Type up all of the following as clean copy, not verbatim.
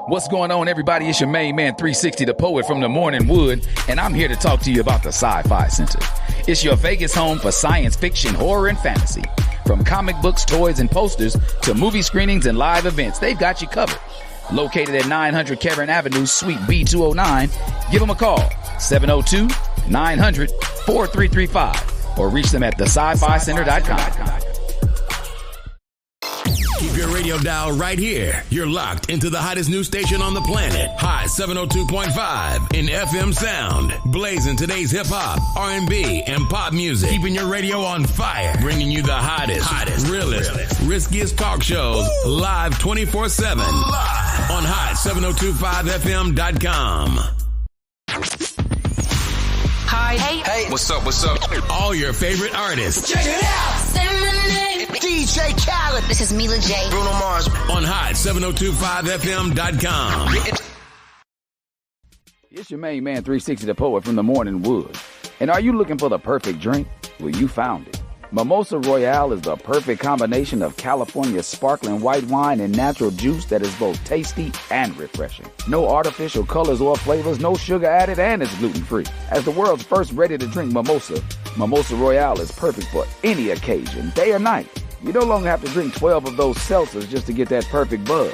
What's going on, everybody? It's your main man, 360, the poet from the Morning Wood, and I'm here to talk to you about the Sci-Fi Center. It's your Vegas home for science fiction, horror, and fantasy. From comic books, toys, and posters to movie screenings and live events, they've got you covered. Located at 900 Cameron Avenue, Suite B209, give them a call, 702-900-4335, or reach them at thescificenter.com. Keep your radio dial right here. You're locked into the hottest news station on the planet. Hot 702.5 in FM sound. Blazing today's hip-hop, R&B, and pop music. Keeping your radio on fire. Bringing you the hottest, realest, riskiest talk shows live 24/7. Live on hot7025fm.com. Hi. Hey. What's up? All your favorite artists. Check it out. Say my name. DJ Khaled. This is Mila J. Bruno Mars. On hot7025fm.com. It's your main man, 360, the poet from the Morning Wood. And are you looking for the perfect drink? Well, you found it. Mimosa Royale is the perfect combination of California sparkling white wine and natural juice that is both tasty and refreshing. No artificial colors or flavors, no sugar added, and it's gluten-free. As the world's first ready-to-drink mimosa, Mimosa Royale is perfect for any occasion, day or night. You no longer have to drink 12 of those seltzers just to get that perfect buzz.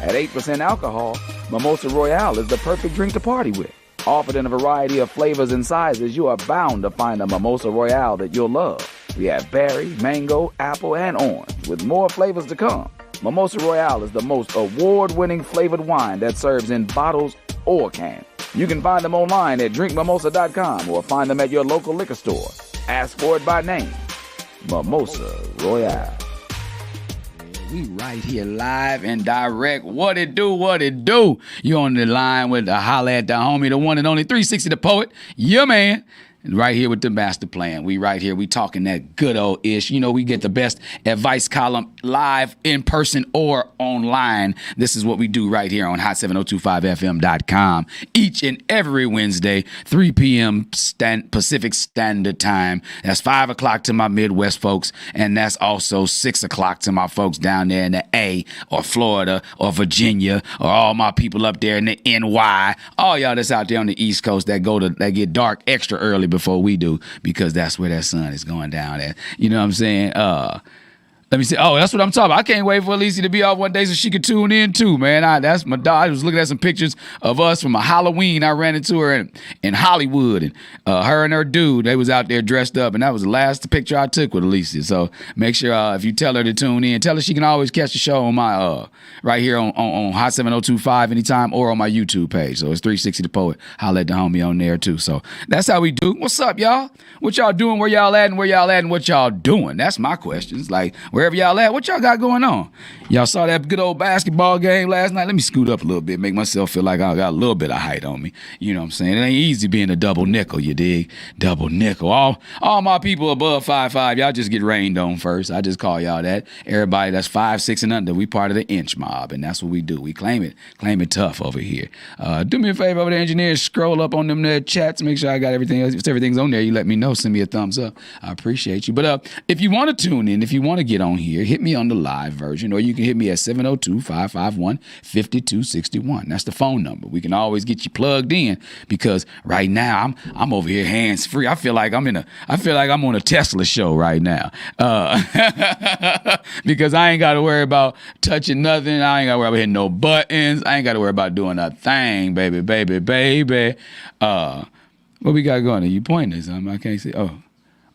At 8% alcohol, Mimosa Royale is the perfect drink to party with. Offered in a variety of flavors and sizes, you are bound to find a Mimosa Royale that you'll love. We have berry, mango, apple, and orange, with more flavors to come. Mimosa Royale is the most award-winning flavored wine that serves in bottles or cans. You can find them online at drinkmimosa.com or find them at your local liquor store. Ask for it by name. Mimosa Royale. We right here live and direct. What it do? You on the line with the Holla at the homie, the one and only 360 the poet, your man. Right here with the master plan. We right here. We talking that good old ish. You know, we get the best advice column live, in person, or online. This is what we do right here on hot7025fm.com each and every Wednesday, 3 p.m. Pacific Standard Time. That's 5 o'clock to my Midwest folks, and that's also 6 o'clock to my folks down there in the A or Florida or Virginia or all my people up there in the NY. All y'all that's out there on the East Coast that get dark extra early before we do, because that's where that sun is going down at. You know what I'm saying? Let me see. Oh, that's what I'm talking about. I can't wait for Alicia to be off one day so she could tune in too, man. That's my dog. I was looking at some pictures of us from a Halloween. I ran into her in Hollywood, and her and her dude, they was out there dressed up, and that was the last picture I took with Alicia. So make sure if you tell her to tune in, tell her she can always catch the show on my right here on Hot 7025 anytime, or on my YouTube page. So it's 360 the poet. Holla at the homie on there too. So that's how we do. What's up, y'all? What y'all doing? Where y'all at? And what y'all doing? That's my questions. Like, wherever y'all at, what y'all got going on? Y'all saw that good old basketball game last night? Let me scoot up a little bit, make myself feel like I got a little bit of height on me. You know what I'm saying? It ain't easy being a double nickel, you dig? Double nickel. All my people above 5'5", y'all just get rained on first. I just call y'all that. Everybody that's 5'6" and under, we part of the inch mob, and that's what we do. We claim it tough over here. Do me a favor over there, engineers, scroll up on them there chats, make sure I got everything else. If everything's on there, you let me know. Send me a thumbs up. I appreciate you. But if you want to tune in, if you want to get on here, hit me on the live version, or you can hit me at 702-551-5261. That's the phone number. We can always get you plugged in, because right now I'm over here hands free. I feel like I'm on a Tesla show right now, because I ain't got to worry about touching nothing. I ain't got to worry about hitting no buttons. I ain't got to worry about doing a thing, baby. What we got going? Are you pointing at something? I can't see.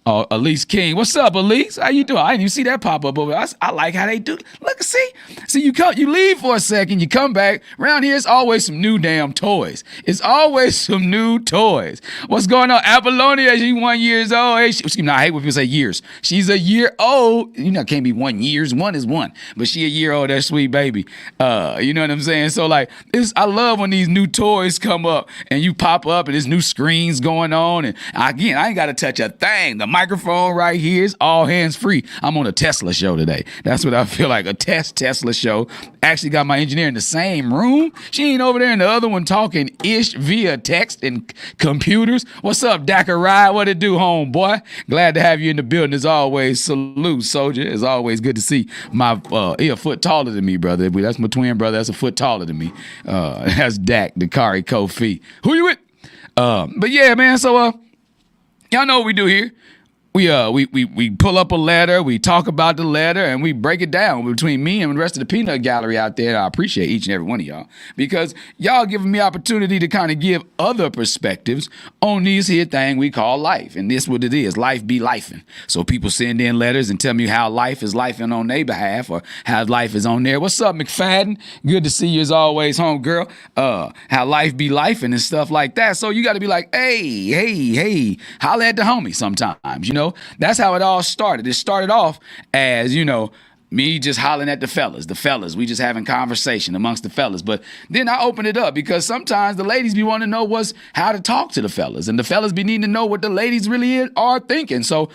Oh, Elise King. What's up, Elise? How you doing? I didn't even see that pop up over there. I like how they do. Look, see, you leave for a second, you come back. Around here, it's always some new damn toys. It's always some new toys. What's going on? Apollonia, she's 1 year old. Hey, I hate when people say years. She's a year old. You know, it can't be 1 year. One is one. But she a year old, that sweet baby. You know what I'm saying? So, like, I love when these new toys come up and you pop up and there's new screens going on. And again, I ain't got to touch a thing. The microphone right here. It's all hands free. I'm on a Tesla show today. That's what I feel like, a Tesla show. Actually got my engineer in the same room. She ain't over there in the other one talking ish via text and computers. What's up, Dakarai? What it do, homeboy? Glad to have you in the building as always. Salute, soldier. It's always good to see my, he a foot taller than me, brother. That's my twin brother. That's a foot taller than me. That's Dak, Dakari Kofi. Who you with? But yeah, man, so, y'all know what we do here. We pull up a letter, we talk about the letter, and we break it down between me and the rest of the peanut gallery out there. And I appreciate each and every one of y'all because y'all giving me opportunity to kind of give other perspectives on this here thing we call life. And this what it is. Life be lifing. So people send in letters and tell me how life is lifing on their behalf or how life is on there. What's up, McFadden? Good to see you as always, home girl. How life be lifing and stuff like that. So you got to be like, hey, holla at the homie sometimes, you know? That's how it all started. It started off as, me just hollering at the fellas, we just having conversation amongst the fellas. But then I opened it up because sometimes the ladies be wanting to know how to talk to the fellas, and the fellas be needing to know what the ladies really are thinking. So,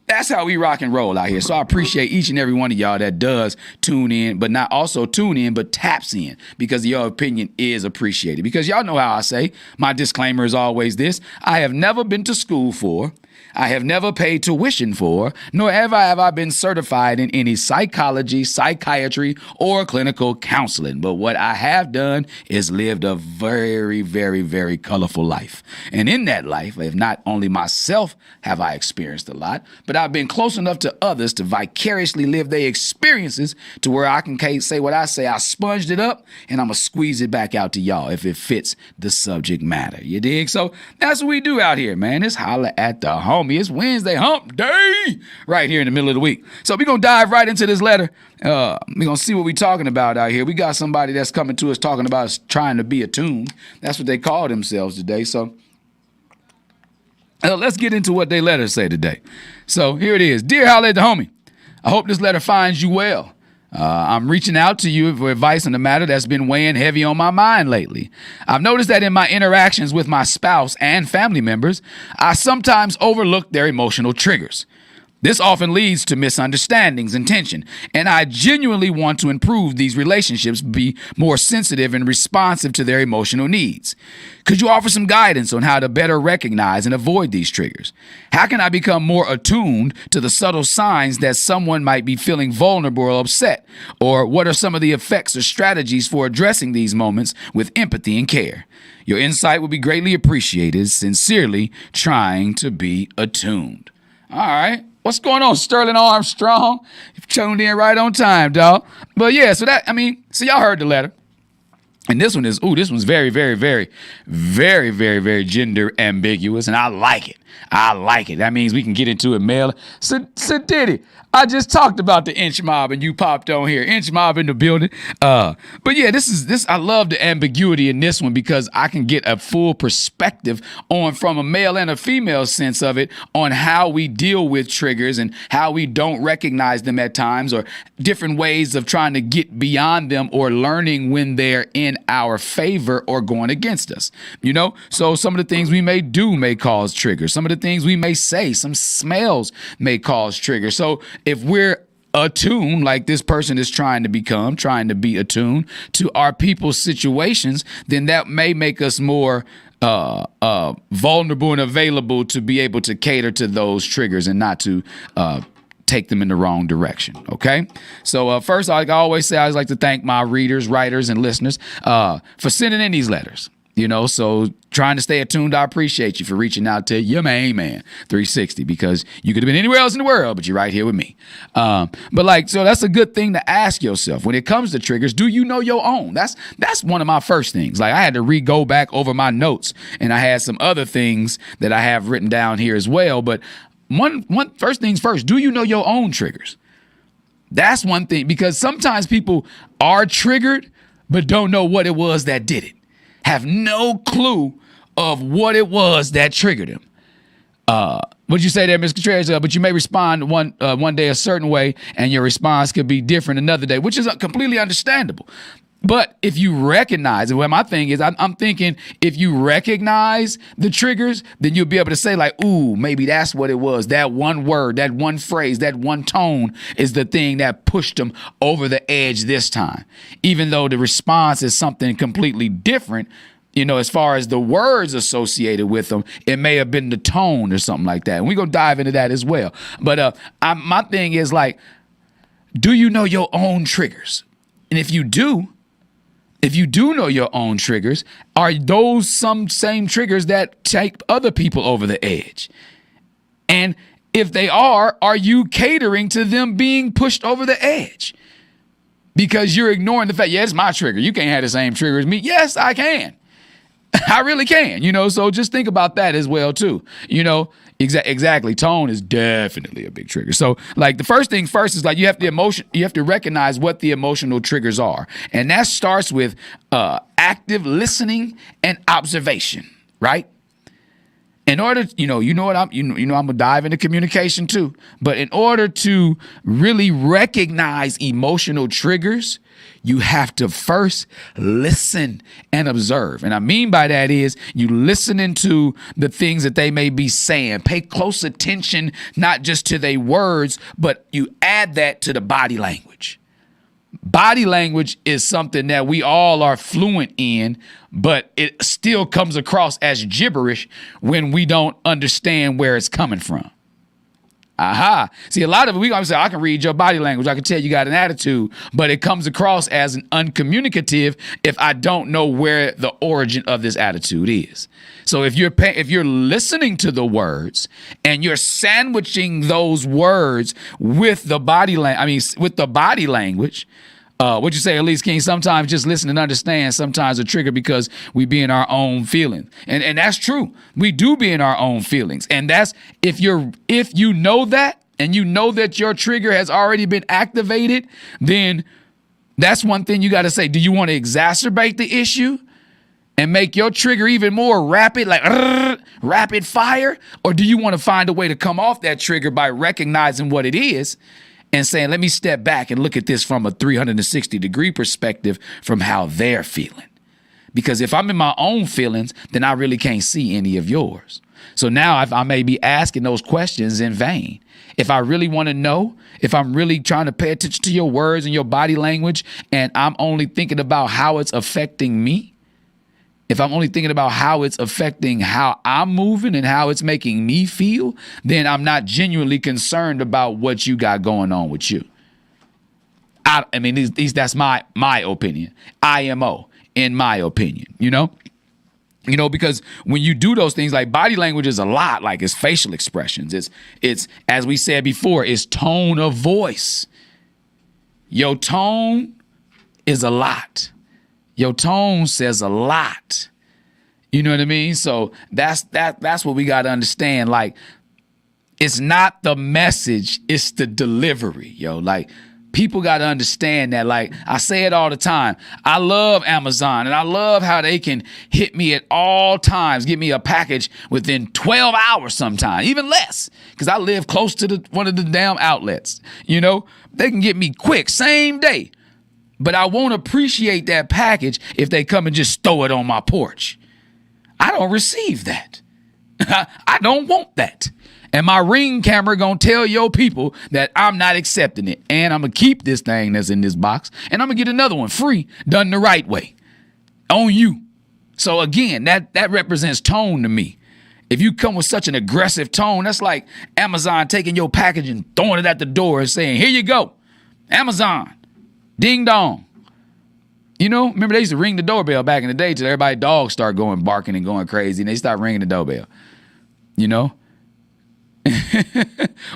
that's how we rock and roll out here. So I appreciate each and every one of y'all that does tune in, but not also tune in, but taps in because your opinion is appreciated. Because y'all know how I say, my disclaimer is always this: I have never been to school for, I have never paid tuition for, nor have I been certified in any psychology, psychiatry, or clinical counseling. But what I have done is lived a very, very, very colorful life. And in that life, if not only myself have I experienced a lot, but I've been close enough to others to vicariously live their experiences to where I can say what I say. I sponged it up and I'm going to squeeze it back out to y'all if it fits the subject matter. You dig? So that's what we do out here, man. It's holla at the homie. It's Wednesday hump day right here in the middle of the week. So we're going to dive right into this letter. We're going to see what we're talking about out here. We got somebody that's coming to us talking about us trying to be attuned. That's what they call themselves today. So let's get into what they letters say today. So here it is. Dear Holla at the homie, I hope this letter finds you well. I'm reaching out to you for advice on a matter that's been weighing heavy on my mind lately. I've noticed that in my interactions with my spouse and family members, I sometimes overlook their emotional triggers. This often leads to misunderstandings and tension, and I genuinely want to improve these relationships, be more sensitive and responsive to their emotional needs. Could you offer some guidance on how to better recognize and avoid these triggers? How can I become more attuned to the subtle signs that someone might be feeling vulnerable or upset? Or what are some of the effects or strategies for addressing these moments with empathy and care? Your insight would be greatly appreciated. Sincerely, trying to be attuned. All right. What's going on, Sterling Armstrong? You've tuned in right on time, dog. But yeah, so y'all heard the letter. And this one's very, very, very, very, very, very gender ambiguous, and I like it. That means we can get into it, male. So Diddy, I just talked about the Inch Mob, and you popped on here. Inch Mob in the building. But yeah, this. I love the ambiguity in this one because I can get a full perspective from a male and a female sense of it on how we deal with triggers and how we don't recognize them at times, or different ways of trying to get beyond them or learning when they're in our favor or going against us. So some of the things we may do may cause triggers. Some of the things we may say, some smells may cause triggers. So if we're attuned, like this person is trying to be attuned to our people's situations, then that may make us more vulnerable and available to be able to cater to those triggers and not to take them in the wrong direction. Okay. So first, like I always say, I always like to thank my readers, writers, and listeners for sending in these letters. So trying to stay attuned, I appreciate you for reaching out to your main man, 360, because you could have been anywhere else in the world, but you're right here with me. So that's a good thing to ask yourself. When it comes to triggers, do you know your own? That's one of my first things. Like, I had to go back over my notes, and I had some other things that I have written down here as well. But one first things first, do you know your own triggers? That's one thing, because sometimes people are triggered, but don't know what it was that did it. Have no clue of what it was that triggered him. What'd you say there, Ms. Contreras? But you may respond one day a certain way, and your response could be different another day, which is completely understandable. But if you recognize, and what my thing is, I'm thinking if you recognize the triggers, then you'll be able to say like, ooh, maybe that's what it was. That one word, that one phrase, that one tone is the thing that pushed them over the edge this time. Even though the response is something completely different, as far as the words associated with them, it may have been the tone or something like that. And we're going to dive into that as well. But my thing is like, do you know your own triggers? And if you do know your own triggers, are those some same triggers that take other people over the edge? And if they are you catering to them being pushed over the edge? Because you're ignoring the fact, yeah, it's my trigger. You can't have the same trigger as me. Yes, I can. I really can, so just think about that as well, too. Exactly. Tone is definitely a big trigger. So like the first thing first is like you have to recognize what the emotional triggers are. And that starts with active listening and observation, right? In order, I'm gonna dive into communication too. But in order to really recognize emotional triggers, you have to first listen and observe. And I mean by that is you listening to the things that they may be saying. Pay close attention, not just to their words, but you add that to the body language. Body language is something that we all are fluent in, but it still comes across as gibberish when we don't understand where it's coming from. Aha. See, a lot of it, we gonna say, I can read your body language. I can tell you got an attitude, but it comes across as an uncommunicative if I don't know where the origin of this attitude is. So if you're listening to the words and you're sandwiching those words with the body language, what you say, Elise King, sometimes just listen and understand sometimes a trigger because we be in our own feelings. And that's true. We do be in our own feelings. And that's if you know that and you know that your trigger has already been activated, then that's one thing you got to say. Do you want to exacerbate the issue and make your trigger even more rapid, like rapid fire? Or do you want to find a way to come off that trigger by recognizing what it is and saying, let me step back and look at this from a 360-degree perspective from how they're feeling? Because if I'm in my own feelings, then I really can't see any of yours. So now I may be asking those questions in vain. If I really want to know, if I'm really trying to pay attention to your words and your body language, and I'm only thinking about how it's affecting me, if I'm only thinking about how it's affecting how I'm moving and how it's making me feel, then I'm not genuinely concerned about what you got going on with you. That's my opinion. IMO, in my opinion, because when you do those things, like body language is a lot, like it's facial expressions. It's as we said before, it's tone of voice. Your tone is a lot. Your tone says a lot. You know what I mean? So that's what we got to understand. Like, it's not the message, it's the delivery, yo. Like, people got to understand that. Like, I say it all the time. I love Amazon, and I love how they can hit me at all times, get me a package within 12 hours sometimes, even less, because I live close to one of the damn outlets. They can get me quick, same day. But I won't appreciate that package if they come and just throw it on my porch. I don't receive that. I don't want that. And my Ring camera gonna tell your people that I'm not accepting it. And I'm gonna keep this thing that's in this box, and I'm gonna get another one free, done the right way. On you. So again, that represents tone to me. If you come with such an aggressive tone, that's like Amazon taking your package and throwing it at the door and saying, here you go, Amazon. Ding dong. Remember they used to ring the doorbell back in the day till everybody's dogs start going barking and going crazy, and they start ringing the doorbell.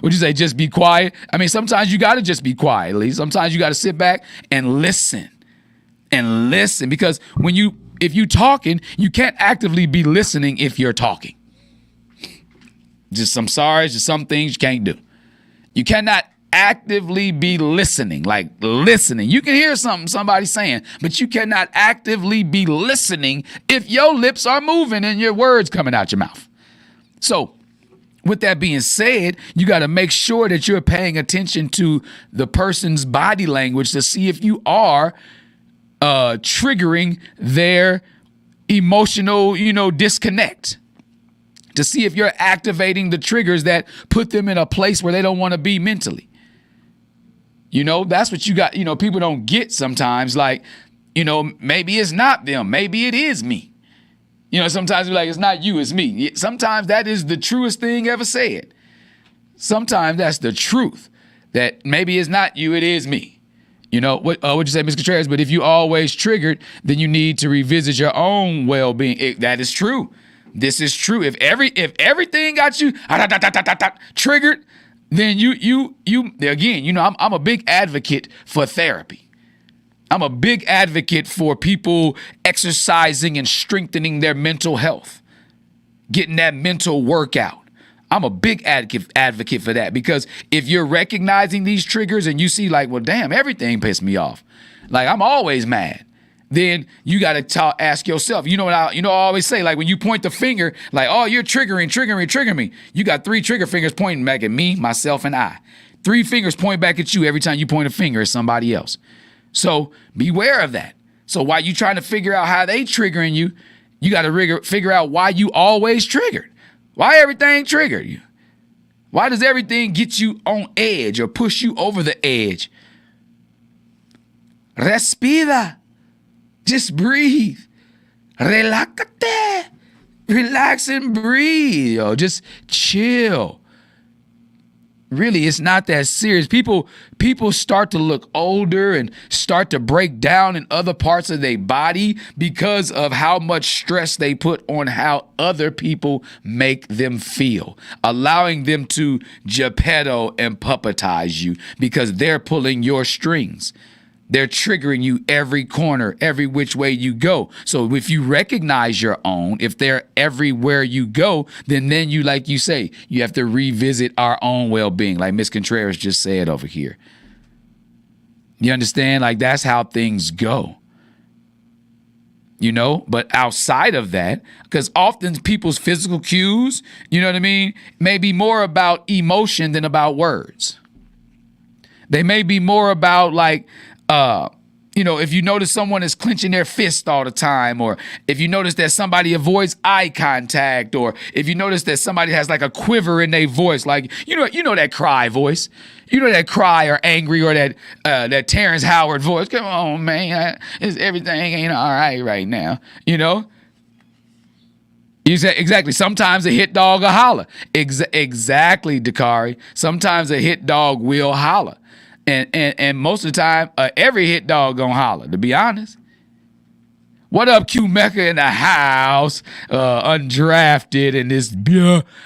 Would you say just be quiet? Sometimes you got to just be quiet, at least. Sometimes you got to sit back and listen. Because if you talking, you can't actively be listening if you're talking. Just some things you can't do. You cannot actively be listening, like listening. You can hear somebody saying, but you cannot actively be listening if your lips are moving and your words coming out your mouth. So with that being said, you got to make sure that you're paying attention to the person's body language to see if you are triggering their emotional, disconnect, to see if you're activating the triggers that put them in a place where they don't want to be mentally. That's what you got. People don't get sometimes, like, maybe it's not them. Maybe it is me. Sometimes you're like, it's not you, it's me. Sometimes that is the truest thing ever said. Sometimes that's the truth, that maybe it's not you, it is me. What would you say, Ms. Contreras? But if you always triggered, then you need to revisit your own well-being. That is true. This is true. If everything got you triggered, then you again, I'm a big advocate for therapy. I'm a big advocate for people exercising and strengthening their mental health, getting that mental workout. I'm a big advocate for that, because if you're recognizing these triggers and you see like, well, damn, everything pissed me off, like I'm always mad, then you got to ask yourself, what I always say, like when you point the finger, like, oh, you're triggering me. You got 3 trigger fingers pointing back at me, myself, and I. 3 fingers point back at you every time you point a finger at somebody else. So beware of that. So while you trying to figure out how they triggering you, you got to figure out why you always triggered. Why everything triggered you? Why does everything get you on edge or push you over the edge? Respira. Just breathe. Relájate. Relax and breathe. Just chill. Really, it's not that serious. People start to look older and start to break down in other parts of their body because of how much stress they put on how other people make them feel, allowing them to Geppetto and puppetize you because they're pulling your strings. They're triggering you every corner, every which way you go. So if you recognize your own, if they're everywhere you go, then you, like you say, you have to revisit our own well-being, like Ms. Contreras just said over here. You understand? Like, that's how things go. But outside of that, because often people's physical cues, may be more about emotion than about words. They may be more about like, if you notice someone is clenching their fist all the time, or if you notice that somebody avoids eye contact, or if you notice that somebody has like a quiver in their voice, like, that cry voice, that cry or angry, or that Terrence Howard voice. Come on, man, everything ain't all right now, You say exactly. Sometimes a hit dog will holler. Exactly, Dakari. Sometimes a hit dog will holler. And most of the time, every hit dog gonna holler, to be honest. What up, Q Mecca in the house, undrafted and this,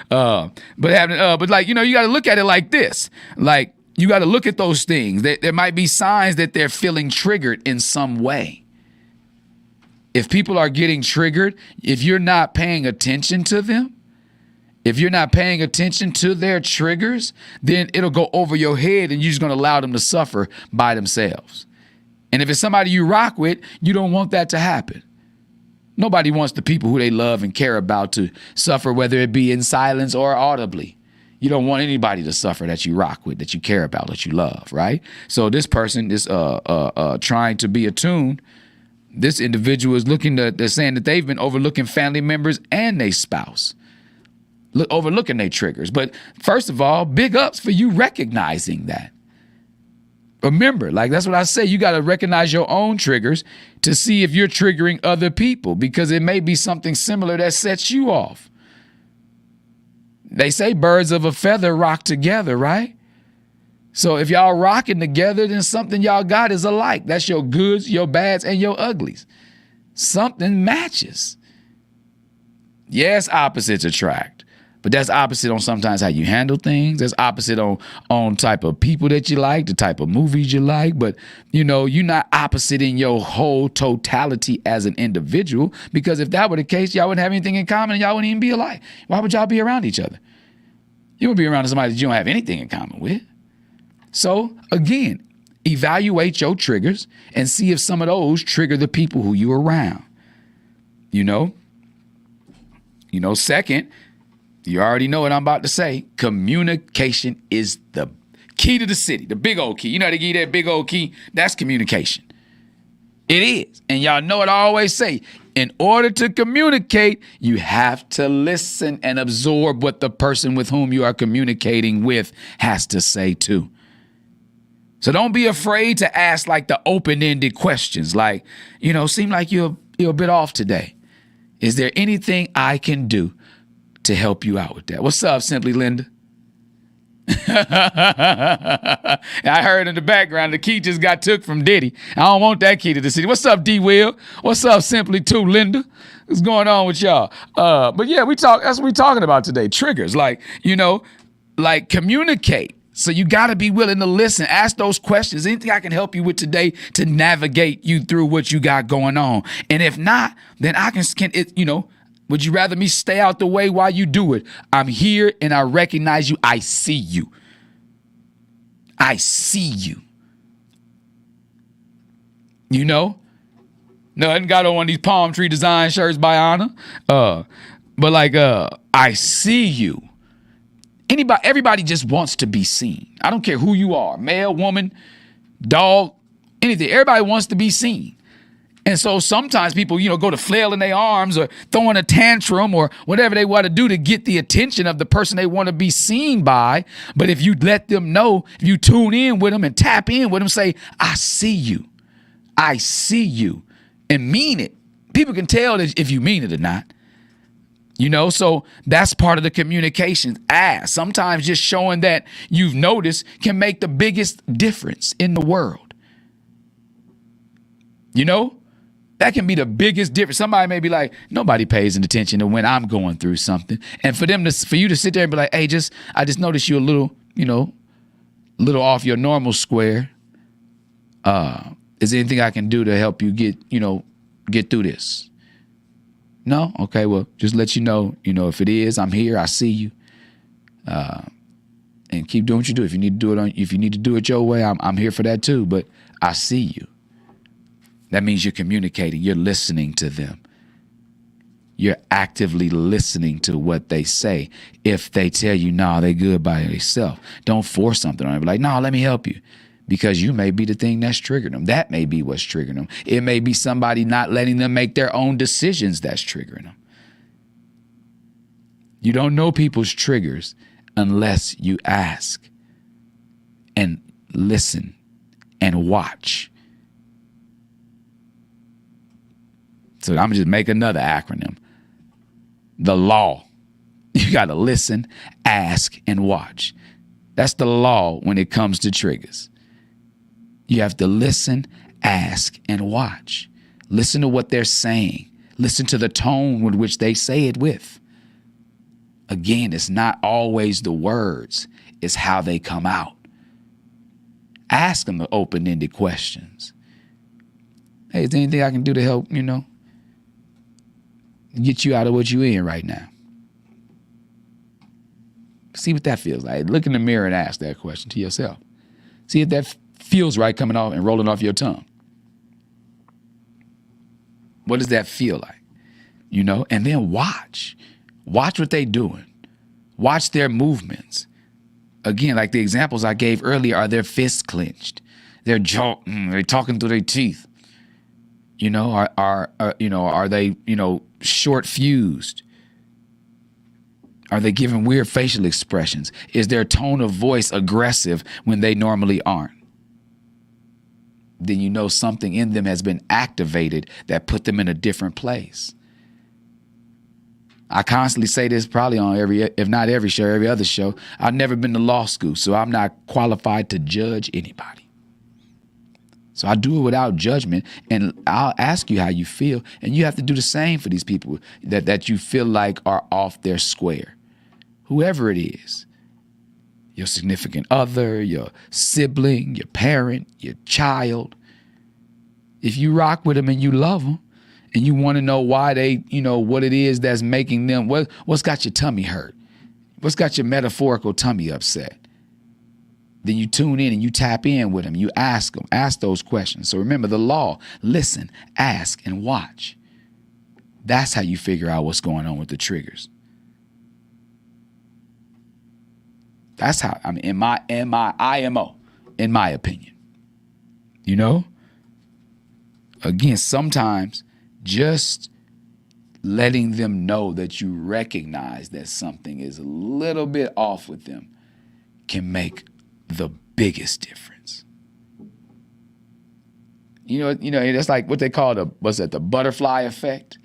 but like, you got to look at it like this. Like, you got to look at those things. There might be signs that they're feeling triggered in some way. If people are getting triggered, if you're not paying attention to them, if you're not paying attention to their triggers, then it'll go over your head and you're just going to allow them to suffer by themselves. And if it's somebody you rock with, you don't want that to happen. Nobody wants the people who they love and care about to suffer, whether it be in silence or audibly. You don't want anybody to suffer that you rock with, that you care about, that you love, right? So this person is trying to be attuned. This individual is they're saying that they've been overlooking family members and their spouse. Overlooking their triggers. But first of all, big ups for you recognizing that. Remember, like that's what I say, you got to recognize your own triggers to see if you're triggering other people, because it may be something similar that sets you off. They say birds of a feather rock together, right? So if y'all rocking together, then something y'all got is alike. That's your goods, your bads, and your uglies. Something matches. Yes, opposites attract. But that's opposite on sometimes how you handle things. That's opposite on type of people that you like, the type of movies you like. But, you're not opposite in your whole totality as an individual, because if that were the case, y'all wouldn't have anything in common and y'all wouldn't even be alike. Why would y'all be around each other? You would be around somebody that you don't have anything in common with. So, again, evaluate your triggers and see if some of those trigger the people who you're around. Second, you already know what I'm about to say. Communication is the key to the city, the big old key. You know how to give you that big old key? That's communication. It is. And y'all know what I always say. In order to communicate, you have to listen and absorb what the person with whom you are communicating with has to say too. So don't be afraid to ask like the open-ended questions like, seem like you're a bit off today. Is there anything I can do to help you out with that? What's up, Simply Linda? I heard in the background the key just got took from Diddy. I don't want that key to the city. What's up, D Will? What's up, Simply Too, Linda? What's going on with y'all? But yeah, that's what we're talking about today. Triggers, like communicate. So you got to be willing to listen. Ask those questions. Anything I can help you with today to navigate you through what you got going on. And if not, then I can would you rather me stay out the way while you do it? I'm here and I recognize you. I see you. I see you. No, I didn't got on one of these palm tree design shirts by Anna. But I see you. Everybody just wants to be seen. I don't care who you are, male, woman, dog, anything. Everybody wants to be seen. And so sometimes people, go to flailing their arms or throwing a tantrum or whatever they want to do to get the attention of the person they want to be seen by. But if you let them know, if you tune in with them and tap in with them, say, I see you. I see you, and mean it. People can tell if you mean it or not. So that's part of the communication. Sometimes just showing that you've noticed can make the biggest difference in the world. That can be the biggest difference. Somebody may be like, nobody pays attention to when I'm going through something. And for you to sit there and be like, hey, I just noticed you a little, little off your normal square. Is there anything I can do to help you get through this? No? Okay, well, just let you know, if it is, I'm here, I see you. And keep doing what you do. If you need to do it your way, I'm here for that too, but I see you. That means you're communicating, you're listening to them. You're actively listening to what they say. If they tell you, no, they good by themselves, don't force something on them. Be like, no, let me help you. Because you may be the thing that's triggering them. That may be what's triggering them. It may be somebody not letting them make their own decisions that's triggering them. You don't know people's triggers unless you ask and listen and watch. So I'm going to just make another acronym. The law. You got to listen, ask, and watch. That's the law when it comes to triggers. You have to listen, ask, and watch. Listen to what they're saying. Listen to the tone with which they say it with. Again, it's not always the words. It's how they come out. Ask them the open-ended questions. Hey, is there anything I can do to help, get you out of what you're in right now? See what that feels like. Look in the mirror and ask that question to yourself. See if that feels right coming off and rolling off your tongue. What does that feel like? And then watch. Watch what they're doing. Watch their movements. Again, like the examples I gave earlier, are their fists clenched? Their jaw, they're talking through their teeth. Are they, short fused? Are they giving weird facial expressions? Is their tone of voice aggressive when they normally aren't? Then something in them has been activated that put them in a different place. I constantly say this probably on if not every show, every other show. I've never been to law school, so I'm not qualified to judge anybody. So I do it without judgment, and I'll ask you how you feel, and you have to do the same for these people that you feel like are off their square. Whoever it is, your significant other, your sibling, your parent, your child. If you rock with them and you love them and you want to know why they, what it is that's making them, what's got your tummy hurt? What's got your metaphorical tummy upset? Then you tune in and you tap in with them. You ask those questions. So remember the law, listen, ask, and watch. That's how you figure out what's going on with the triggers. That's how, in my IMO, in my opinion, again, sometimes just letting them know that you recognize that something is a little bit off with them can make the biggest difference. You know, that's like what they call the butterfly effect?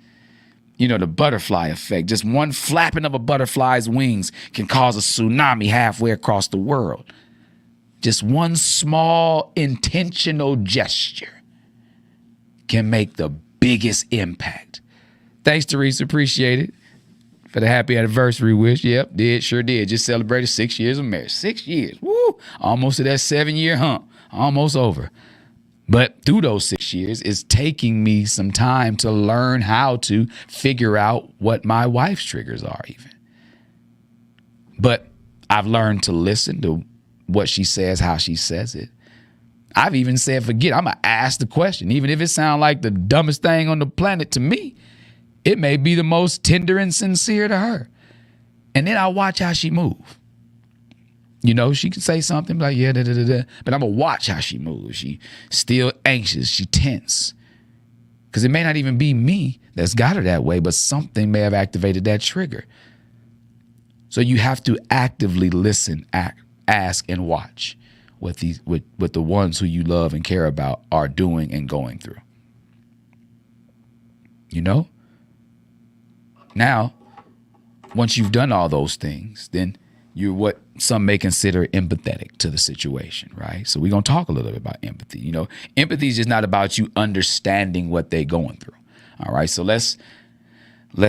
You know, the butterfly effect. Just one flapping of a butterfly's wings can cause a tsunami halfway across the world. Just one small intentional gesture can make the biggest impact. Thanks, Teresa. Appreciate it. For the happy anniversary wish. Yep, sure did. Just celebrated 6 years of marriage. 6 years. Woo! Almost to that 7-year hump. Almost over. But through those 6 years, it's taking me some time to learn how to figure out what my wife's triggers are even. But I've learned to listen to what she says, how she says it. I've even said, forget, I'm going to ask the question. Even if it sounds like the dumbest thing on the planet to me, it may be the most tender and sincere to her. And then I watch how she move. You know, she can say something like, yeah, but I'm going to watch how she moves. She still anxious. She tense. Because it may not even be me that's got her that way, but something may have activated that trigger. So you have to actively listen, ask, and watch what the ones who you love and care about are doing and going through. You know? Now, once you've done all those things, then you're what some may consider empathetic to the situation, right? So we're going to talk a little bit about empathy. You know, empathy is just not about you understanding what they're going through. All right, so let's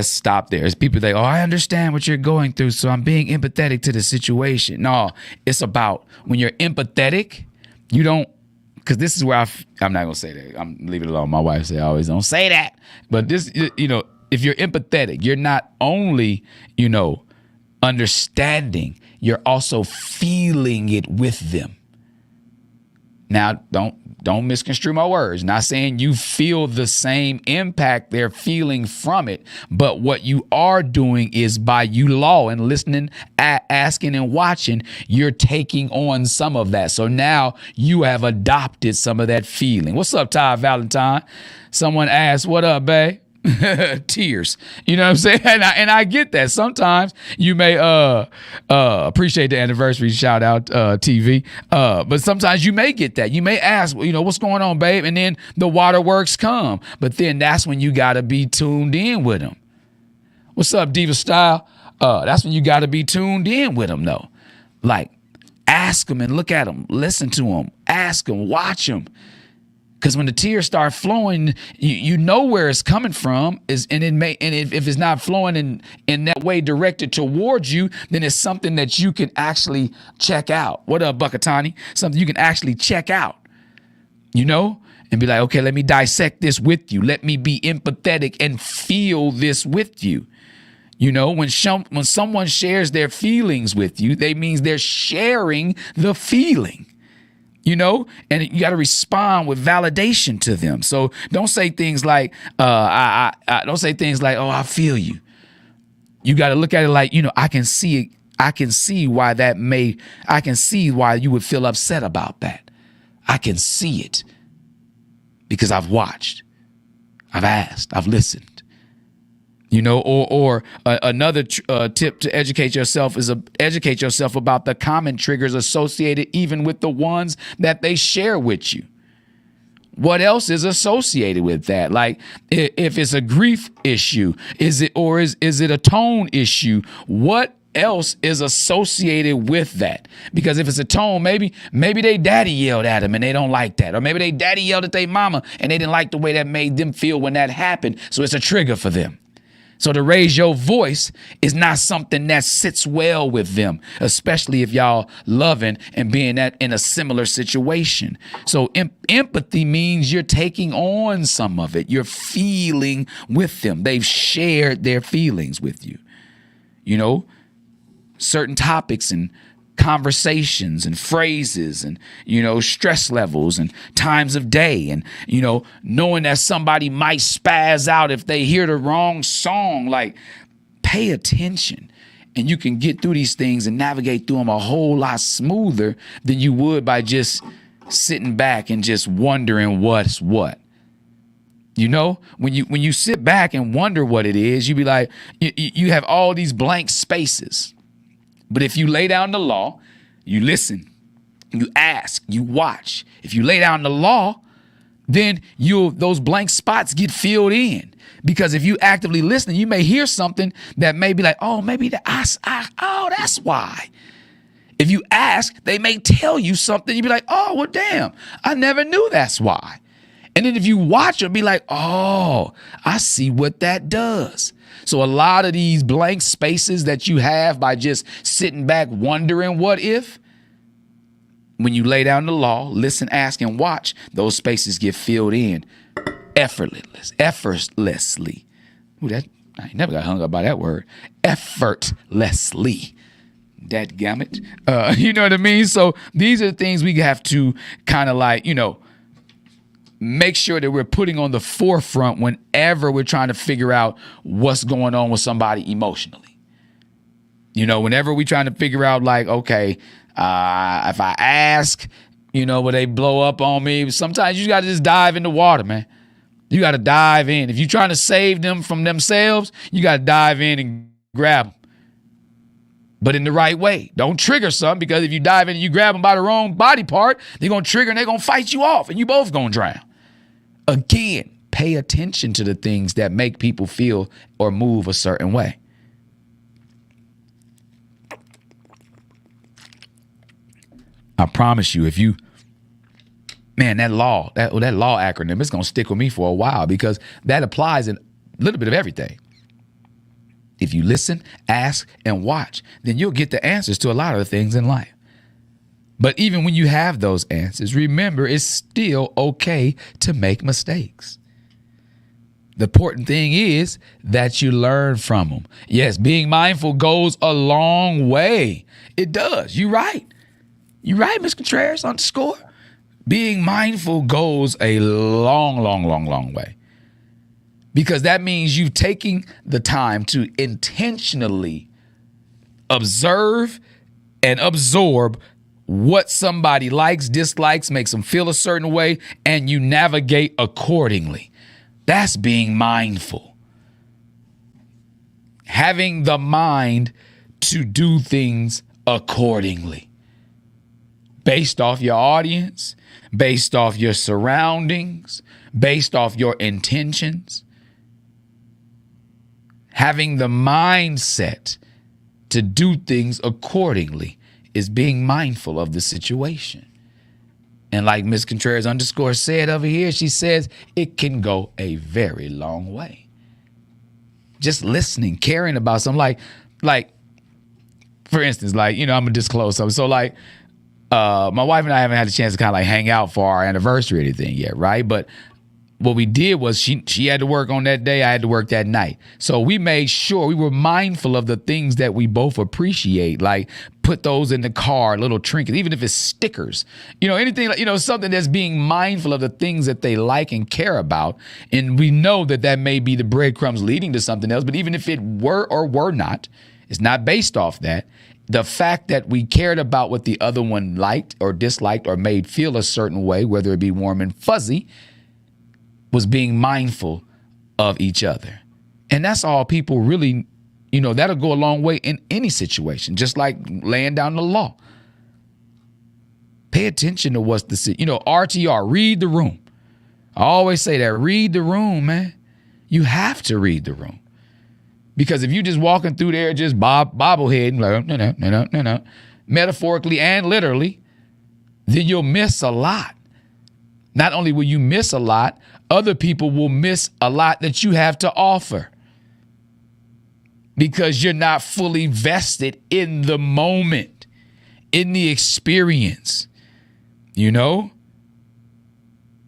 stop there. As people think, oh, I understand what you're going through, so I'm being empathetic to the situation. No, it's about when you're empathetic, you don't, because this is where I'm not going to say that. I'm leave it alone. My wife said I always don't say that. But this, you know, if you're empathetic, you're not only, you know, understanding, you're also feeling it with them. Now, don't misconstrue my words. Not saying you feel the same impact they're feeling from it, but what you are doing is by you law and listening, asking and watching, you're taking on some of that. So now you have adopted some of that feeling. What's up, Ty Valentine? Someone asked, what up, babe? Tears. You know what I'm saying? And I get that. Sometimes you may appreciate the anniversary shout out TV. But sometimes you may get that. You may ask, you know, what's going on, babe? And then the waterworks come. But then that's when you gotta be tuned in with them. What's up, Diva Style? That's when you gotta be tuned in with them though. Like ask them and look at them, listen to them, ask them, watch them. Because when the tears start flowing, you know where it's coming from. If it's not flowing in that way directed towards you, then it's something that you can actually check out. What up, Buckatani? Something you can actually check out, you know, and be like, okay, let me dissect this with you. Let me be empathetic and feel this with you. You know, when someone shares their feelings with you, that means they're sharing the feeling. You know, and you got to respond with validation to them. So don't say things like, don't say things like, oh, I feel you. You got to look at it like, you know, I can see it. I can see why you would feel upset about that. I can see it because I've watched, I've asked, I've listened. You know, or another tip to educate yourself is educate yourself about the common triggers associated even with the ones that they share with you. What else is associated with that? Like if it's a grief issue, is it a tone issue? What else is associated with that? Because if it's a tone, maybe they daddy yelled at them and they don't like that. Or maybe they daddy yelled at their mama and they didn't like the way that made them feel when that happened. So it's a trigger for them. So to raise your voice is not something that sits well with them, especially if y'all loving and being in a similar situation. So empathy means you're taking on some of it. You're feeling with them. They've shared their feelings with you. You know, certain topics and conversations and phrases and, you know, stress levels and times of day and, you know, knowing that somebody might spaz out if they hear the wrong song. Like, pay attention and you can get through these things and navigate through them a whole lot smoother than you would by just sitting back and just wondering what's what. You know, when you sit back and wonder what it is, you be like, you have all these blank spaces. But if you lay down the law, you listen, you ask, you watch. If you lay down the law, then those blank spots get filled in. Because if you actively listen, you may hear something that may be like, oh, maybe that's why. If you ask, they may tell you something. You'd be like, oh, well, damn, I never knew that's why. And then if you watch it, be like, oh, I see what that does. So a lot of these blank spaces that you have by just sitting back wondering what if, when you lay down the law, listen, ask, and watch, those spaces get filled in effortlessly. Ooh, I never got hung up by that word. Effortlessly. Dadgummit. You know what I mean? So these are the things we have to kind of like, make sure that we're putting on the forefront whenever we're trying to figure out what's going on with somebody emotionally. Whenever we're trying to figure out like, okay, if I ask, will they blow up on me? Sometimes you got to just dive in the water, man. You got to dive in. If you're trying to save them from themselves, you got to dive in and grab them. But in the right way. Don't trigger something, because if you dive in and you grab them by the wrong body part, they're going to trigger and they're going to fight you off and you both going to drown. Again, pay attention to the things that make people feel or move a certain way. I promise you, that law acronym, it's going to stick with me for a while, because that applies in a little bit of everything. If you listen, ask, and watch, then you'll get the answers to a lot of the things in life. But even when you have those answers, remember, it's still okay to make mistakes. The important thing is that you learn from them. Yes, being mindful goes a long way. It does. You're right. You're right, Ms. Contreras _. Being mindful goes a long way. Because that means you taking the time to intentionally observe and absorb what somebody likes, dislikes, makes them feel a certain way, and you navigate accordingly. That's being mindful. Having the mind to do things accordingly. Based off your audience, based off your surroundings, based off your intentions. Having the mindset to do things accordingly is being mindful of the situation. And like Ms. Contreras _ said over here, she says it can go a very long way. Just listening, caring about something, like for instance, I'm gonna disclose something. So my wife and I haven't had a chance to kind of like hang out for our anniversary or anything yet, right? But what we did was she had to work on that day, I had to work that night. So we made sure we were mindful of the things that we both appreciate, like put those in the car, little trinkets, even if it's stickers, anything, something that's being mindful of the things that they like and care about. And we know that may be the breadcrumbs leading to something else. But even if it were or were not, it's not based off that. The fact that we cared about what the other one liked or disliked or made feel a certain way, whether it be warm and fuzzy, was being mindful of each other. And that's all people really, that'll go a long way in any situation, just like laying down the law. Pay attention to what's RTR, read the room. I always say that, read the room, man. You have to read the room. Because if you just walking through there, just bobbleheading, like, no, metaphorically and literally, then you'll miss a lot. Not only will you miss a lot, other people will miss a lot that you have to offer. Because you're not fully vested in the moment, in the experience,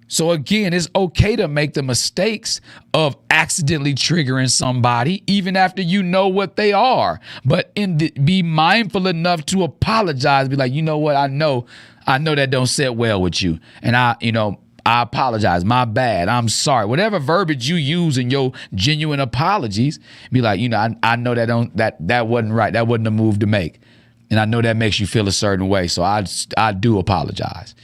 So again, it's okay to make the mistakes of accidentally triggering somebody, even after you know what they are. But be mindful enough to apologize. Be like, you know what? I know that don't sit well with you. And I apologize. My bad. I'm sorry. Whatever verbiage you use in your genuine apologies, be like, I know that wasn't right. That wasn't a move to make. And I know that makes you feel a certain way. So I do apologize.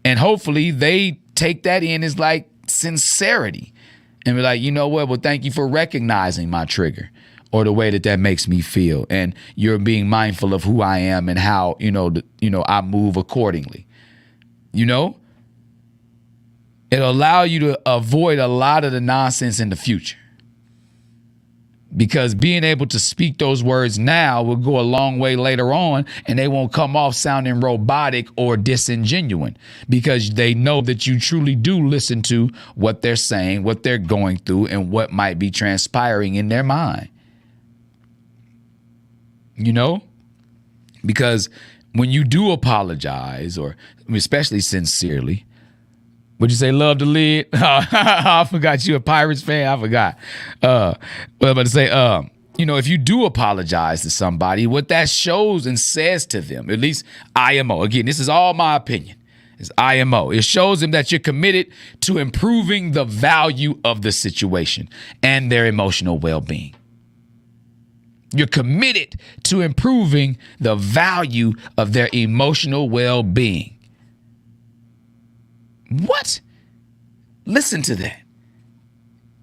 And hopefully they take that in as like, sincerity and be like, you know what? Well, thank you for recognizing my trigger or the way that makes me feel. And you're being mindful of who I am and how, I move accordingly. It'll allow you to avoid a lot of the nonsense in the future. Because being able to speak those words now will go a long way later on, and they won't come off sounding robotic or disingenuous because they know that you truly do listen to what they're saying, what they're going through, and what might be transpiring in their mind. Because when you do apologize, or especially sincerely, would you say love to lead? I forgot you a Pirates fan. I forgot. But I'm about to say, if you do apologize to somebody, what that shows and says to them, at least IMO, again, this is all my opinion, is IMO. It shows them that you're committed to improving the value of the situation and their emotional well-being. You're committed to improving the value of their emotional well-being. What? Listen to that.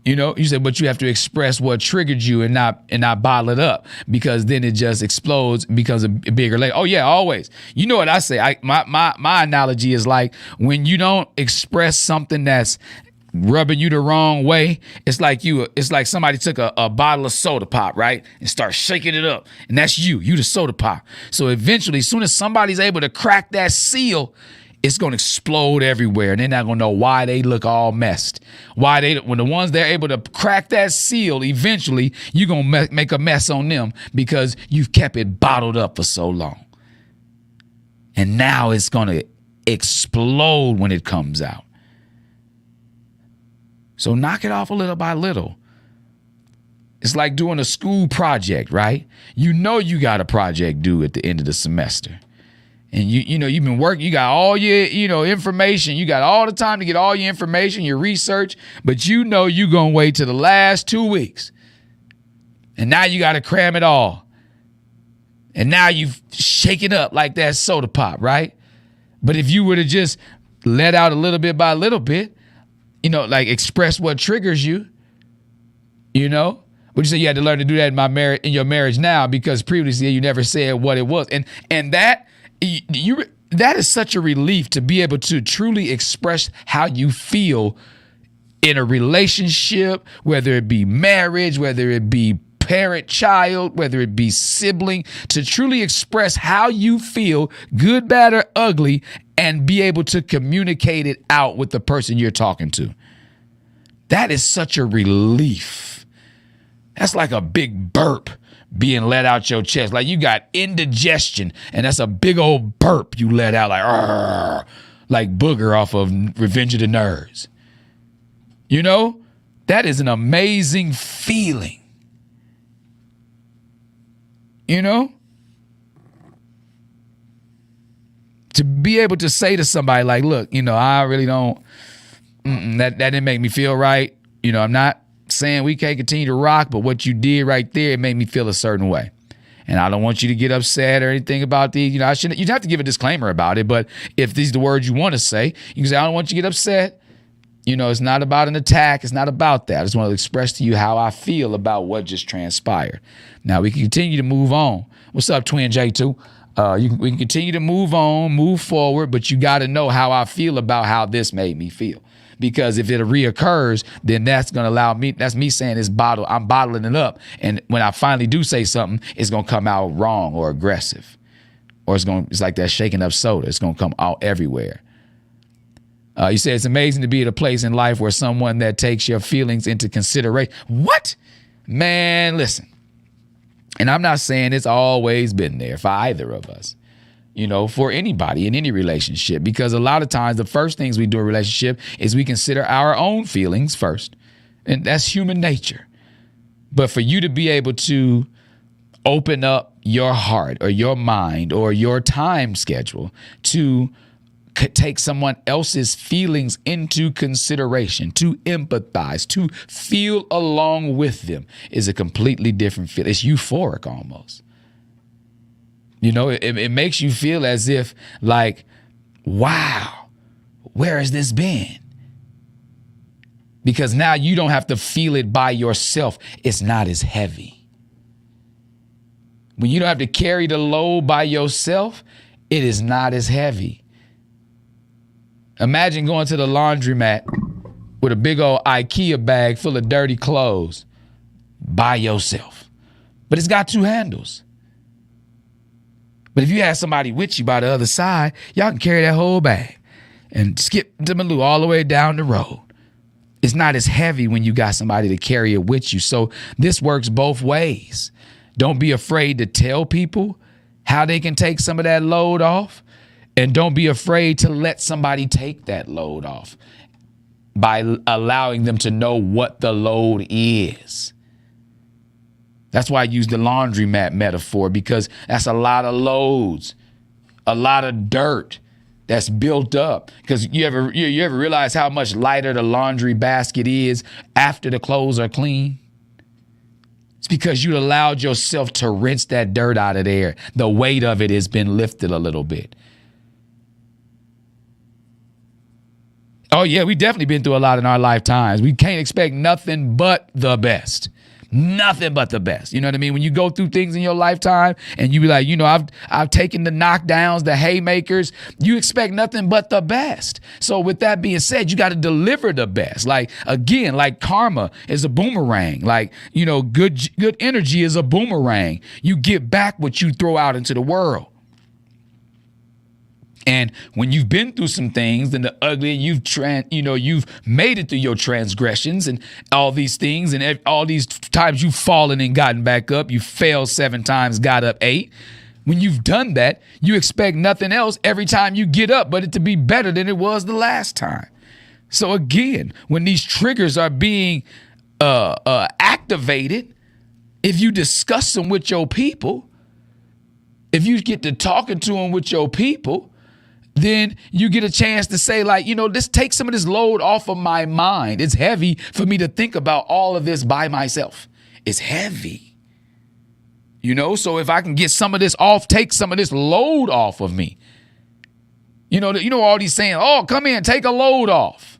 You said, but you have to express what triggered you and not bottle it up, because then it just explodes, becomes a bigger layer. Oh yeah, always. You know what I say? My analogy is like when you don't express something that's rubbing you the wrong way, it's like somebody took a bottle of soda pop, right, and start shaking it up, and that's you the soda pop. So eventually, as soon as somebody's able to crack that seal, it's going to explode everywhere, and they're not going to know why they look all messed. When the ones they're able to crack that seal, eventually you're going to make a mess on them because you've kept it bottled up for so long. And now it's going to explode when it comes out. So knock it off a little by little. It's like doing a school project, right? You got a project due at the end of the semester. And you've been working, you got all your, information. You got all the time to get all your information, your research, but you're going to wait till the last 2 weeks. And now you got to cram it all. And now you've shaken up like that soda pop, right? But if you were to just let out a little bit by little bit, like express what triggers you, would you say you had to learn to do that in your marriage now, because previously you never said what it was. And that is such a relief to be able to truly express how you feel in a relationship, whether it be marriage, whether it be parent-child, whether it be sibling, to truly express how you feel, good, bad, or ugly, and be able to communicate it out with the person you're talking to. That is such a relief. That's like a big burp being let out your chest. Like you got indigestion, and that's a big old burp you let out, like Booger off of Revenge of the Nerds. That is an amazing feeling. To be able to say to somebody like, look, I really don't, that didn't make me feel right. I'm not saying we can't continue to rock, but what you did right there, it made me feel a certain way. And I don't want you to get upset or anything about these. You'd have to give a disclaimer about it, but if these are the words you want to say, you can say, I don't want you to get upset. It's not about an attack. It's not about that. I just want to express to you how I feel about what just transpired. Now we can continue to move on. What's up, Twin J2? We can continue to move on, move forward, but you got to know how I feel about how this made me feel. Because if it reoccurs, then that's going to allow me, that's me saying I'm bottling it up. And when I finally do say something, it's going to come out wrong or aggressive. Or it's like that shaking up soda. It's going to come out everywhere. You said it's amazing to be at a place in life where someone that takes your feelings into consideration. What? Man, listen. And I'm not saying it's always been there for either of us. For anybody in any relationship, because a lot of times the first things we do in a relationship is we consider our own feelings first. And that's human nature. But for you to be able to open up your heart or your mind or your time schedule to take someone else's feelings into consideration, to empathize, to feel along with them is a completely different feel. It's euphoric almost. It makes you feel as if like, wow, where has this been? because now you don't have to feel it by yourself. It's not as heavy. When you don't have to carry the load by yourself, it is not as heavy. Imagine going to the laundromat with a big old IKEA bag full of dirty clothes by yourself. But it's got two handles. But if you have somebody with you by the other side, y'all can carry that whole bag and skip to Malou all the way down the road. It's not as heavy when you got somebody to carry it with you. So this works both ways. Don't be afraid to tell people how they can take some of that load off. And don't be afraid to let somebody take that load off by allowing them to know what the load is. That's why I use the laundromat metaphor, because that's a lot of loads, a lot of dirt that's built up. Because you ever realize how much lighter the laundry basket is after the clothes are clean? It's because you allowed yourself to rinse that dirt out of there. The weight of it has been lifted a little bit. Oh, yeah, we definitely been through a lot in our lifetimes. We can't expect nothing but the best. Nothing but the best. You know what I mean? When you go through things in your lifetime and you be like, I've taken the knockdowns, the haymakers, you expect nothing but the best. So with that being said, you got to deliver the best. Like, again, like karma is a boomerang. Like, good energy is a boomerang. You get back what you throw out into the world. And when you've been through some things, then the ugly, you've made it through your transgressions and all these things, and all these times you've fallen and gotten back up. You failed 7 times, got up 8. When you've done that, you expect nothing else every time you get up but it to be better than it was the last time. So again, when these triggers are being activated, if you discuss them with your people, if you get to talking to them with your people, then you get a chance to say, like, let's take some of this load off of my mind. It's heavy for me to think about all of this by myself. It's heavy. So if I can get some of this off, take some of this load off of me. All these saying, oh, come in, take a load off.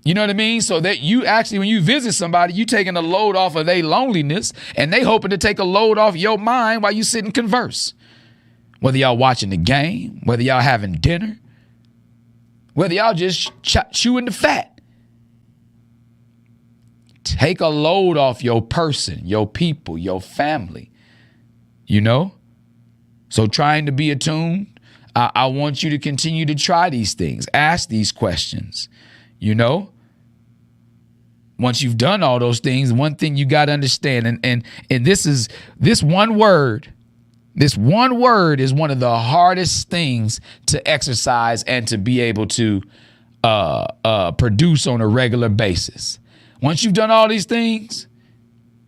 You know what I mean? So that you actually, when you visit somebody, you taking a load off of their loneliness, and they hoping to take a load off your mind while you sit and converse. Whether y'all watching the game, whether y'all having dinner, whether y'all just chewing the fat. Take a load off your person, your people, your family, So trying to be attuned, I want you to continue to try these things, ask these questions, Once you've done all those things, one thing you got to understand, and this one word. This one word is one of the hardest things to exercise and to be able to produce on a regular basis. Once you've done all these things,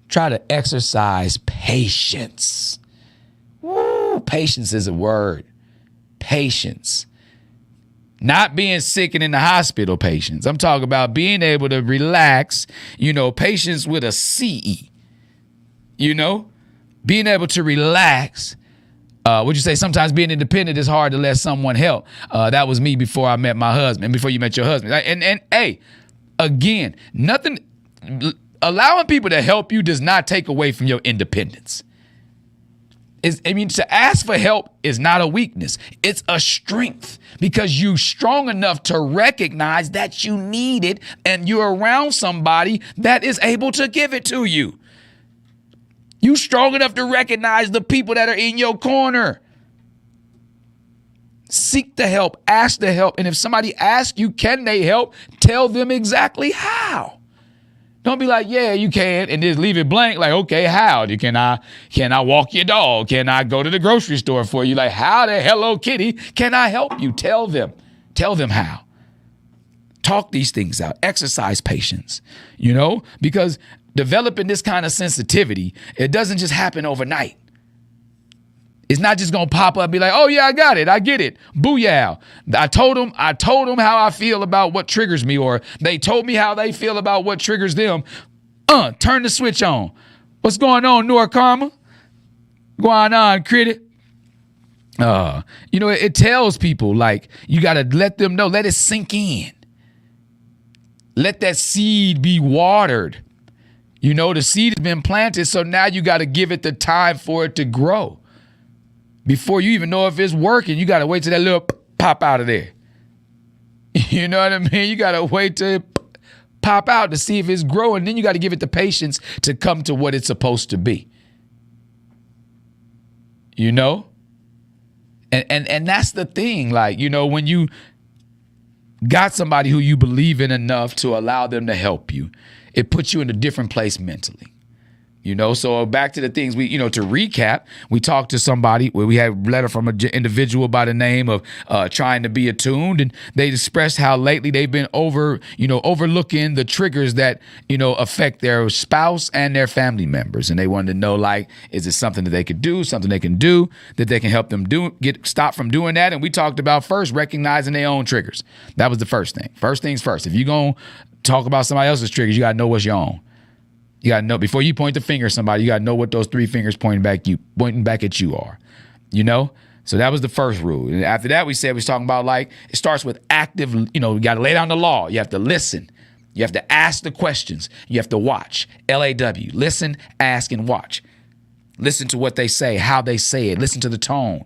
try to exercise patience. Woo, patience is a word. Patience. Not being sick and in the hospital patience. I'm talking about being able to relax, patience with a C-E, being able to relax. Would you say sometimes being independent is hard to let someone help? That was me before I met my husband, before you met your husband. And hey, again, allowing people to help you does not take away from your independence. To ask for help is not a weakness. It's a strength, because you're strong enough to recognize that you need it and you're around somebody that is able to give it to you. You strong enough to recognize the people that are in your corner. Seek the help, ask the help. And if somebody asks you, can they help? Tell them exactly how. Don't be like, yeah, you can, and just leave it blank. Like, okay, how? Can I walk your dog? Can I go to the grocery store for you? Like, how the Hello Kitty can I help you? Tell them how. Talk these things out. Exercise patience, because developing this kind of sensitivity, it doesn't just happen overnight. It's not just going to pop up and be like, oh, yeah, I got it. I get it. Booyah. I told them how I feel about what triggers me, or they told me how they feel about what triggers them. Turn the switch on. What's going on, Nora Karma? Going on, critic? It tells people, like, you got to let them know, let it sink in. Let that seed be watered. You know, the seed has been planted, so now you got to give it the time for it to grow. Before you even know if it's working, you got to wait till that little pop out of there. You know what I mean? You got to wait till it pop out to see if it's growing. Then you got to give it the patience to come to what it's supposed to be. You know? And that's the thing. Like, you know, when you got somebody who you believe in enough to allow them to help you, it puts you in a different place mentally. You know, so back to the things to recap, we talked to somebody where we had a letter from an individual by the name of trying to be attuned, and they expressed how lately they've been overlooking the triggers that, affect their spouse and their family members. And they wanted to know, like, is it something that they could do, something they can do that they can help them stop from doing that? And we talked about first recognizing their own triggers. That was the first thing. First things first. If you're going to talk about somebody else's triggers, you got to know what's your own. You got to know, before you point the finger at somebody, you got to know what those 3 fingers pointing back at you are, So that was the first rule. And after that, we was talking about, like, it starts with active, you got to lay down the law. You have to listen. You have to ask the questions. You have to watch. LAW, listen, ask, and watch. Listen to what they say, how they say it. Listen to the tone.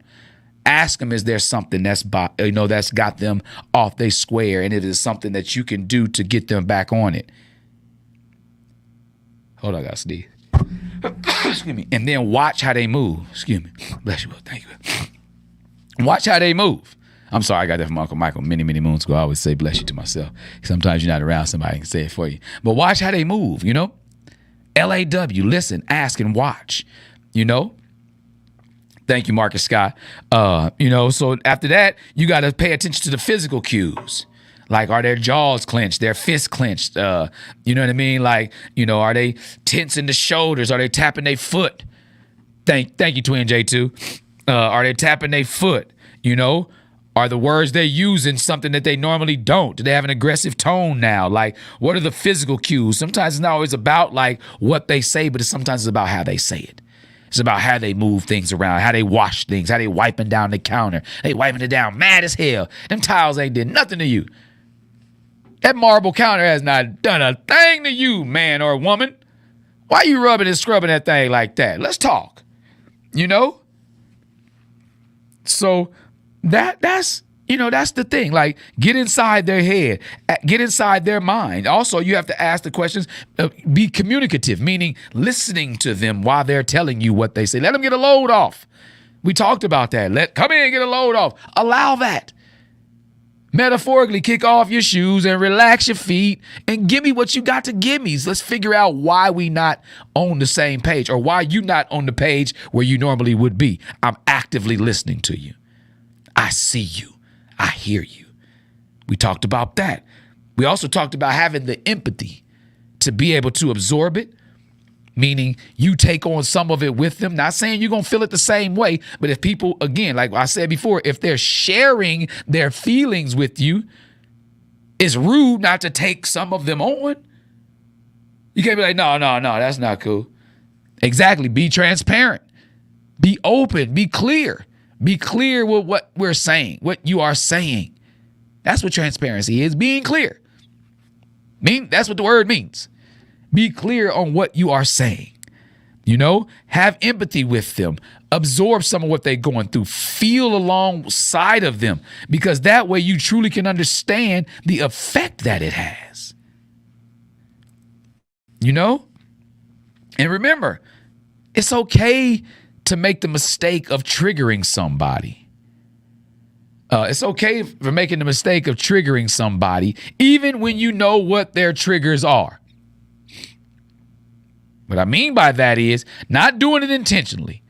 Ask them, is there something that's got them off their square, and it is something that you can do to get them back on it. Hold on, I got to sneeze. Excuse me. And then watch how they move. Excuse me. Bless you. Thank you. Watch how they move. I'm sorry, I got that from Uncle Michael many, many moons ago. I always say bless you to myself. Sometimes you're not around, somebody can say it for you. But watch how they move, LAW, listen, ask, and watch, Thank you, Marcus Scott. So after that, you got to pay attention to the physical cues. Like, are their jaws clenched, their fists clenched? You know what I mean? Like, are they tensing the shoulders? Are they tapping their foot? Thank you, Twin J2. Are they tapping their foot? Are the words they're using something that they normally don't? Do they have an aggressive tone now? Like, what are the physical cues? Sometimes it's not always about, like, what they say, but sometimes it's about how they say it. It's about how they move things around, how they wash things, how they wiping down the counter. They wiping it down mad as hell. Them tiles ain't did nothing to you. That marble counter has not done a thing to you, man or woman. Why you rubbing and scrubbing that thing like that? Let's talk. So that's the thing. Like, get inside their head, get inside their mind. Also, you have to ask the questions, be communicative, meaning listening to them while they're telling you what they say. Let them get a load off. We talked about that. Come in and get a load off. Allow that. Metaphorically, kick off your shoes and relax your feet and give me what you got to give me. So let's figure out why we not on the same page, or why you not on the page where you normally would be. I'm actively listening to you. I see you. I hear you. We talked about that. We also talked about having the empathy to be able to absorb it, meaning you take on some of it with them. Not saying you're going to feel it the same way, but if people, again, like I said before, if they're sharing their feelings with you, it's rude not to take some of them on. You can't be like, no, that's not cool. Exactly. Be transparent. Be open. Be clear. Be clear with what we're saying, what you are saying. That's what transparency is, being clear. That's what the word means. Be clear on what you are saying. Have empathy with them. Absorb some of what they're going through. Feel alongside of them, because that way you truly can understand the effect that it has. And remember, it's okay to make the mistake of triggering somebody. It's okay for making the mistake of triggering somebody, even when you know what their triggers are. What I mean by that is not doing it intentionally.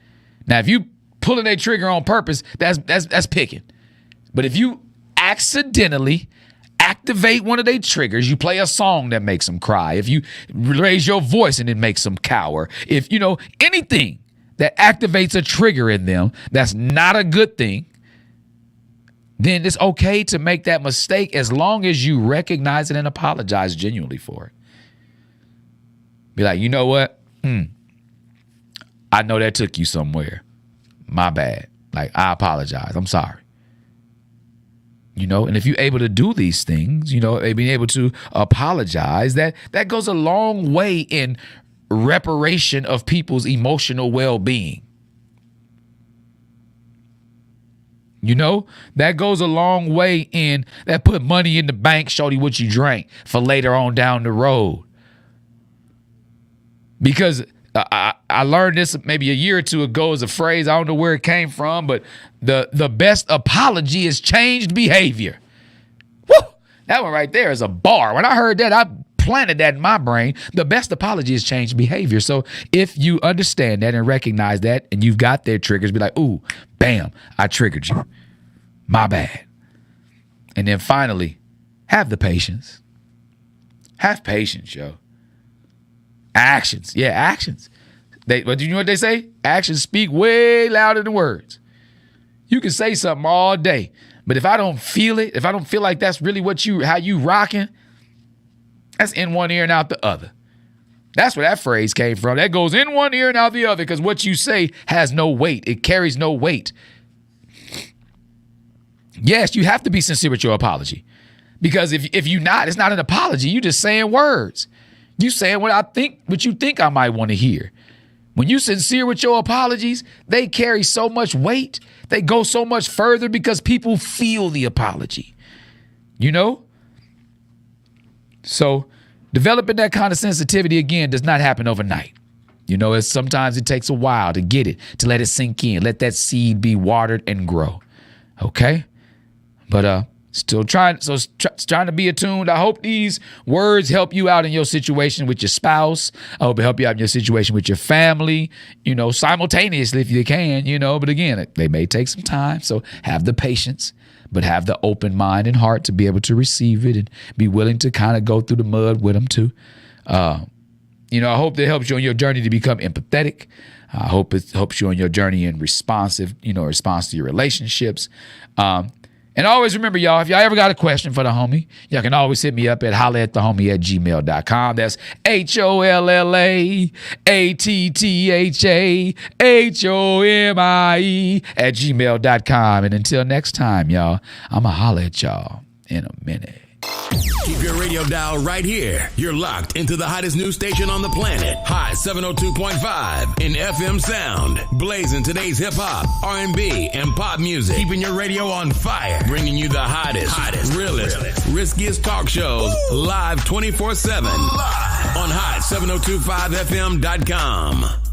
Now, if you pulling a trigger on purpose, that's picking. But if you accidentally activate one of their triggers, you play a song that makes them cry, if you raise your voice and it makes them cower, if anything that activates a trigger in them, that's not a good thing, then it's okay to make that mistake as long as you recognize it and apologize genuinely for it. Be like, you know what? I know that took you somewhere. My bad. Like, I apologize. I'm sorry. You know, and if you're able to do these things, you know, being able to apologize, that goes a long way in reparation of people's emotional well-being. You know, that goes a long way in that put money in the bank, shorty, what you drank for later on down the road. Because I learned this maybe a year or two ago as a phrase. I don't know where it came from, but the best apology is changed behavior. Woo! That one right there is a bar. When I heard that, I planted that in my brain. The best apology is changed behavior. So if you understand that and recognize that, and you've got their triggers, be like, ooh, bam, I triggered you. My bad. And then finally, have the patience. Have patience, yo. Actions. Yeah, actions. But you know what they say? Actions speak way louder than words. You can say something all day, but if I don't feel it, if I don't feel like that's really how you rocking, that's in one ear and out the other. That's where that phrase came from. That goes in one ear and out the other because what you say has no weight. It carries no weight. Yes, you have to be sincere with your apology, because if you're not, it's not an apology. You're just saying words. You saying what you think I might want to hear. When you sincere with your apologies, they carry so much weight. They go so much further because people feel the apology. You know? So developing that kind of sensitivity, again, does not happen overnight. You know, sometimes it takes a while to get it, to let it sink in, let that seed be watered and grow. Okay? But still trying to be attuned. I hope these words help you out in your situation with your spouse. I hope it help you out in your situation with your family, you know, simultaneously if you can, you know. But again, they may take some time. So have the patience, but have the open mind and heart to be able to receive it and be willing to kind of go through the mud with them too. You know, I hope that helps you on your journey to become empathetic. I hope it helps you on your journey in response to your relationships. And always remember, y'all, if y'all ever got a question for the homie, y'all can always hit me up at hollaatthehomie@gmail.com. That's HOLLAATTHAHOMIE@gmail.com. And until next time, y'all, I'ma holla at y'all in a minute. Keep your radio dial right here. You're locked into the hottest news station on the planet. High 702.5 in FM sound. Blazing today's hip hop, R&B, and pop music. Keeping your radio on fire. Bringing you the hottest, realest, riskiest talk shows live 24/7 on hot 702.5fm.com.